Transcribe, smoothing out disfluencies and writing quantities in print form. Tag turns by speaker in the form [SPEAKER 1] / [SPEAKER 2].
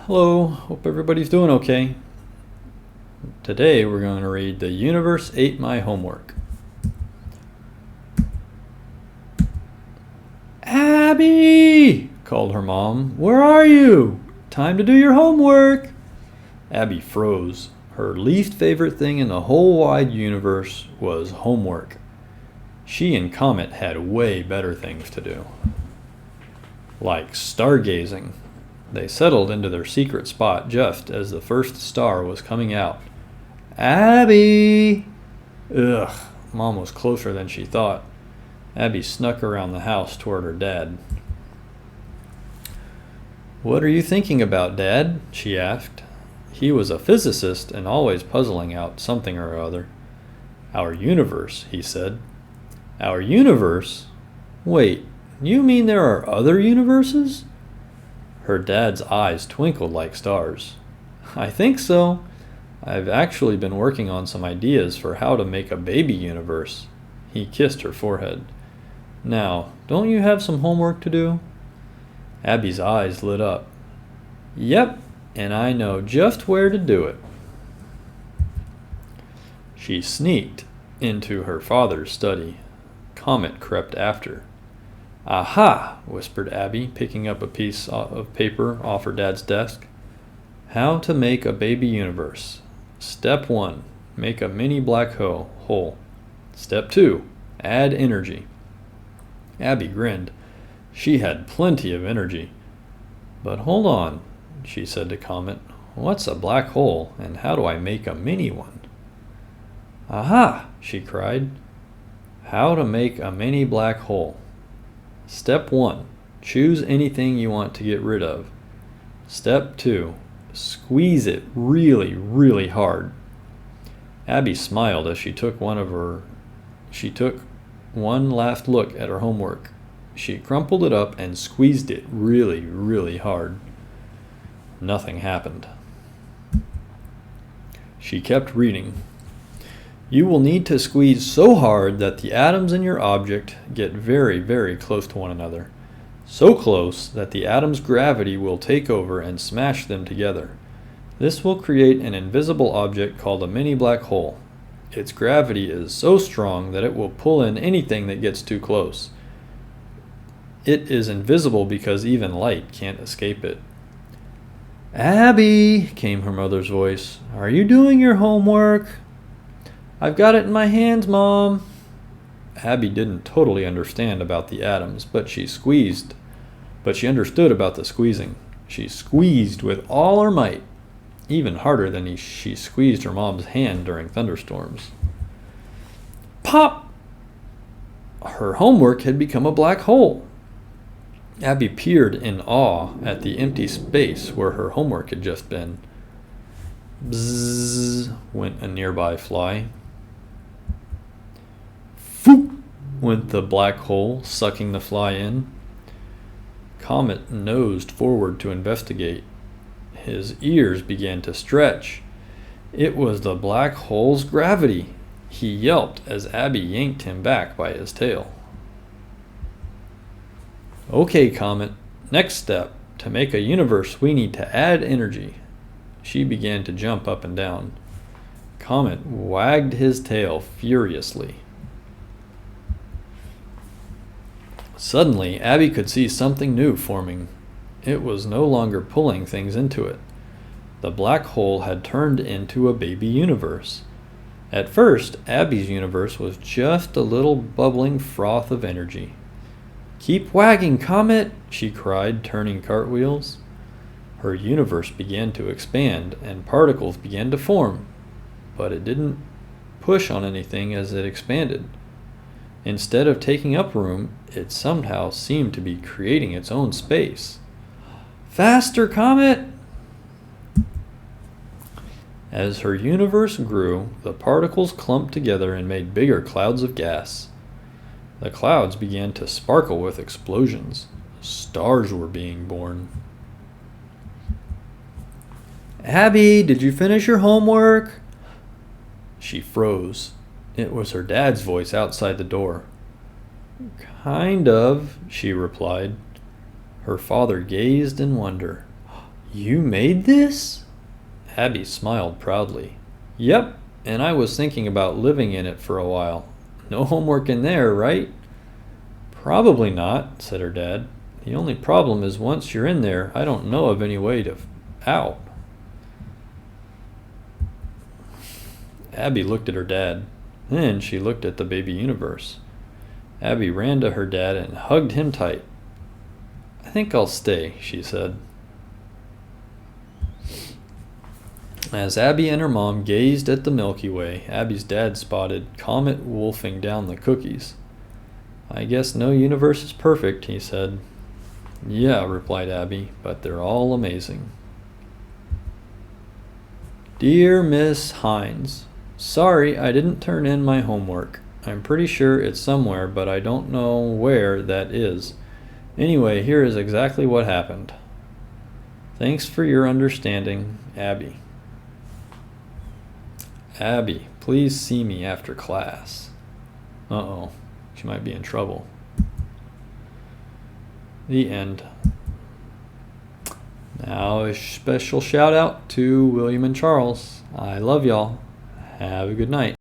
[SPEAKER 1] Hello, hope everybody's doing okay. Today we're going to read The Universe Ate My Homework. Abby! Called her mom. Where are you? Time to do your homework. Abby froze. Her least favorite thing in the whole wide universe was homework. She and Comet had way better things to do. Like stargazing. They settled into their secret spot just as the first star was coming out. Abby! Ugh, Mom was closer than she thought. Abby snuck around the house toward her dad. What are you thinking about, Dad? She asked. He was a physicist and always puzzling out something or other. Our universe, he said. Our universe? Wait, you mean there are other universes? Her dad's eyes twinkled like stars. I think so. I've actually been working on some ideas for how to make a baby universe. He kissed her forehead. Now, don't you have some homework to do? Abby's eyes lit up. Yep, and I know just where to do it. She sneaked into her father's study. Comet crept after. Aha! Whispered Abby, picking up a piece of paper off her dad's desk. How to make a baby universe. Step 1. Make a mini black hole. Step 2. Add energy. Abby grinned. She had plenty of energy. But hold on, she said to Comet. What's a black hole, and how do I make a mini one? Aha! She cried. How to make a mini black hole. Step 1. Choose anything you want to get rid of. Step 2. Squeeze it really, really hard. Abby smiled as she took one last look at her homework. She crumpled it up and squeezed it really, really hard. Nothing happened. She kept reading. You will need to squeeze so hard that the atoms in your object get very, very close to one another. So close that the atom's gravity will take over and smash them together. This will create an invisible object called a mini black hole. Its gravity is so strong that it will pull in anything that gets too close. It is invisible because even light can't escape it. Abby, came her mother's voice, are you doing your homework? I've got it in my hands, Mom. Abby didn't totally understand about the atoms, but she understood about the squeezing. She squeezed with all her might, even harder than she squeezed her mom's hand during thunderstorms. Pop! Her homework had become a black hole. Abby peered in awe at the empty space where her homework had just been. Bzzz, went a nearby fly. Foop, went the black hole, sucking the fly in. Comet nosed forward to investigate. His ears began to stretch. It was the black hole's gravity. He yelped as Abby yanked him back by his tail. Okay, Comet, next step. To make a universe, we need to add energy. She began to jump up and down. Comet wagged his tail furiously. Suddenly, Abby could see something new forming. It was no longer pulling things into it. The black hole had turned into a baby universe. At first, Abby's universe was just a little bubbling froth of energy. Keep wagging, Comet, she cried, turning cartwheels. Her universe began to expand, and particles began to form, but it didn't push on anything as it expanded. Instead of taking up room, it somehow seemed to be creating its own space. Faster, Comet! As her universe grew, the particles clumped together and made bigger clouds of gas. The clouds began to sparkle with explosions. Stars were being born. Abby, did you finish your homework? She froze. It was her dad's voice outside the door. Kind of, she replied. Her father gazed in wonder. You made this? Abby smiled proudly. Yep, and I was thinking about living in it for a while. No homework in there, right? Probably not, said her dad. The only problem is once you're in there, I don't know of any way to out. Abby looked at her dad. Then she looked at the baby universe. Abby ran to her dad and hugged him tight. I think I'll stay, she said. As Abby and her mom gazed at the Milky Way, Abby's dad spotted Comet wolfing down the cookies. I guess no universe is perfect, he said. Yeah, replied Abby, but they're all amazing. Dear Miss Hines, sorry I didn't turn in my homework. I'm pretty sure it's somewhere, but I don't know where that is. Anyway, here is exactly what happened. Thanks for your understanding, Abby. Abby, please see me after class. Uh-oh, she might be in trouble. The end. Now a special shout out to William and Charles. I love y'all. Have a good night.